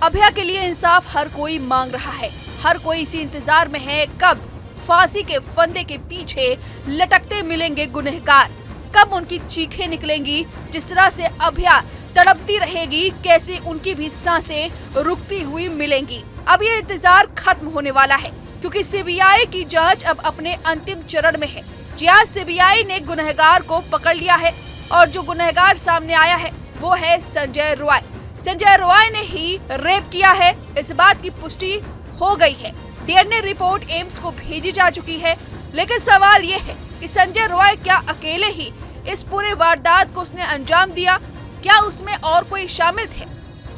अभया के लिए इंसाफ हर कोई मांग रहा है। हर कोई इसी इंतजार में है कब फांसी के फंदे के पीछे लटकते मिलेंगे गुनहगार, कब उनकी चीखें निकलेंगी। जिस तरह से अभया तड़पती रहेगी, कैसे उनकी भी सांसें रुकती हुई मिलेंगी। अब ये इंतजार खत्म होने वाला है क्योंकि सीबीआई की जांच अब अपने अंतिम चरण में है। जी आज सीबीआई ने गुनहगार को पकड़ लिया है और जो गुनहगार सामने आया है वो है संजय रॉय। संजय रॉय ने ही रेप किया है, इस बात की पुष्टि हो गई है। डीएनए रिपोर्ट एम्स को भेजी जा चुकी है। लेकिन सवाल ये है कि संजय रॉय क्या अकेले ही इस पूरे वारदात को उसने अंजाम दिया? क्या उसमें और कोई शामिल थे?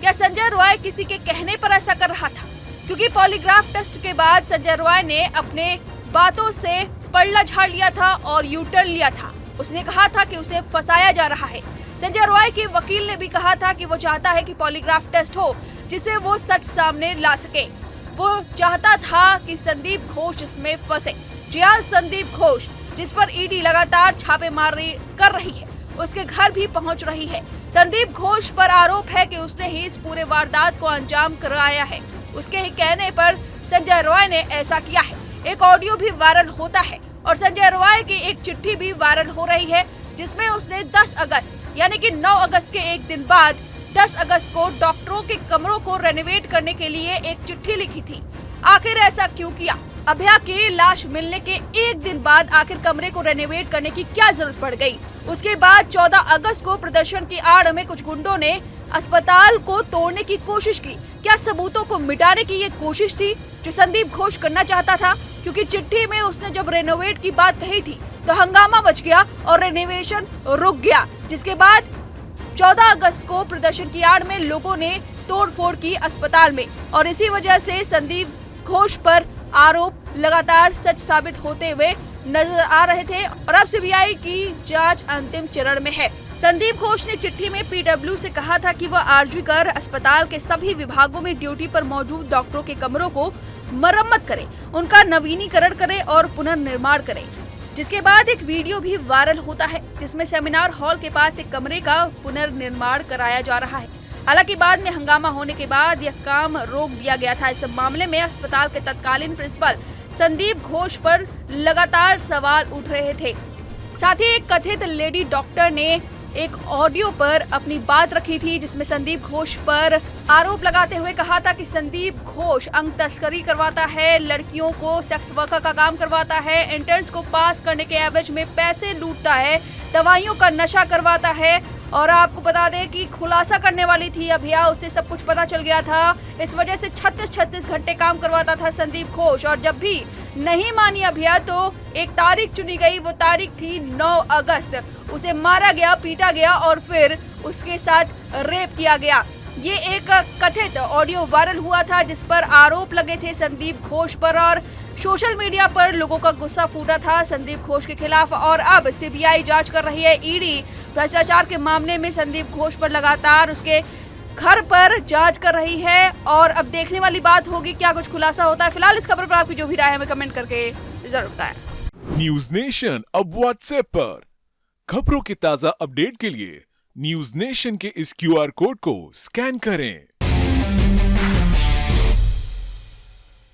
क्या संजय रॉय किसी के कहने पर ऐसा कर रहा था? क्योंकि पॉलीग्राफ टेस्ट के बाद संजय रॉय ने अपने बातों से पलड़ा झाड़ लिया था और यू टर्न लिया था। उसने कहा था कि उसे फंसाया जा रहा है। संजय रॉय के वकील ने भी कहा था कि वो चाहता है कि पॉलीग्राफ टेस्ट हो जिसे वो सच सामने ला सके। वो चाहता था कि संदीप घोष इसमें फंसे। जी हाँ, संदीप घोष जिस पर ईडी लगातार छापेमारी कर रही है, उसके घर भी पहुंच रही है। संदीप घोष पर आरोप है कि उसने ही इस पूरे वारदात को अंजाम कराया है। उसके ही कहने पर संजय रॉय ने ऐसा किया है। एक ऑडियो भी वायरल होता है और संजय रॉय की एक चिट्ठी भी वायरल हो रही है जिसमें उसने 10 अगस्त यानी कि 9 अगस्त के एक दिन बाद 10 अगस्त को डॉक्टरों के कमरों को रेनोवेट करने के लिए एक चिट्ठी लिखी थी। आखिर ऐसा क्यों किया? अभया की लाश मिलने के एक दिन बाद आखिर कमरे को रेनोवेट करने की क्या जरूरत पड़ गई? उसके बाद 14 अगस्त को प्रदर्शन की आड़ में कुछ गुंडों ने अस्पताल को तोड़ने की कोशिश की। क्या सबूतों को मिटाने की ये कोशिश थी जो संदीप घोष करना चाहता था? क्योंकि चिट्ठी में उसने जब रेनोवेट की बात कही थी तो हंगामा मच गया और रेनोवेशन रुक गया, जिसके बाद 14 अगस्त को प्रदर्शन की आड़ में लोगों ने तोड़फोड़ की अस्पताल में और इसी वजह से संदीप घोष पर आरोप लगातार सच साबित होते हुए नजर आ रहे थे और अब सीबीआई की जांच अंतिम चरण में है। संदीप घोष ने चिट्ठी में पीडब्ल्यू से कहा था कि वह आरजी कर अस्पताल के सभी विभागों में ड्यूटी पर मौजूद डॉक्टरों के कमरों को मरम्मत करे, उनका नवीनीकरण करे और पुनर्निर्माण करे। जिसके बाद एक वीडियो भी वायरल होता है जिसमें सेमिनार हॉल के पास एक कमरे का पुनर्निर्माण कराया जा रहा है। हालांकि बाद में हंगामा होने के बाद यह काम रोक दिया गया था। इस मामले में अस्पताल के तत्कालीन प्रिंसिपल संदीप घोष पर लगातार सवाल उठ रहे थे। साथ ही एक कथित लेडी डॉक्टर ने एक ऑडियो पर अपनी बात रखी थी जिसमें संदीप घोष पर आरोप लगाते हुए कहा था कि संदीप घोष अंग तस्करी करवाता है, लड़कियों को सेक्स वर्कर का काम करवाता है, इंटर्न्स को पास करने के एवज में पैसे लूटता है, दवाइयों का नशा करवाता है। और आपको बता दें कि खुलासा करने वाली थी अभया, उससे सब कुछ पता चल गया था। इस वजह से 36 घंटे काम करवाता था संदीप घोष और जब भी नहीं मानी अभया तो एक तारीख चुनी गई। वो तारीख थी 9 अगस्त। उसे मारा गया, पीटा गया और फिर उसके साथ रेप किया गया। ये एक कथित ऑडियो वायरल हुआ था जिस पर आरोप लगे थे संदीप घोष पर और सोशल मीडिया पर लोगों का गुस्सा फूटा था संदीप घोष के खिलाफ। और अब सीबीआई जांच कर रही है। ईडी भ्रष्टाचार के मामले में संदीप घोष पर लगातार उसके घर पर जांच कर रही है और अब देखने वाली बात होगी क्या कुछ खुलासा होता है। फिलहाल इस खबर पर आपकी जो भी राय है हमें कमेंट करके जरूर बताएं। न्यूज नेशन अब व्हाट्सएप पर खबरों के ताजा अपडेट के लिए न्यूज नेशन के इस क्यूआर कोड को स्कैन करें।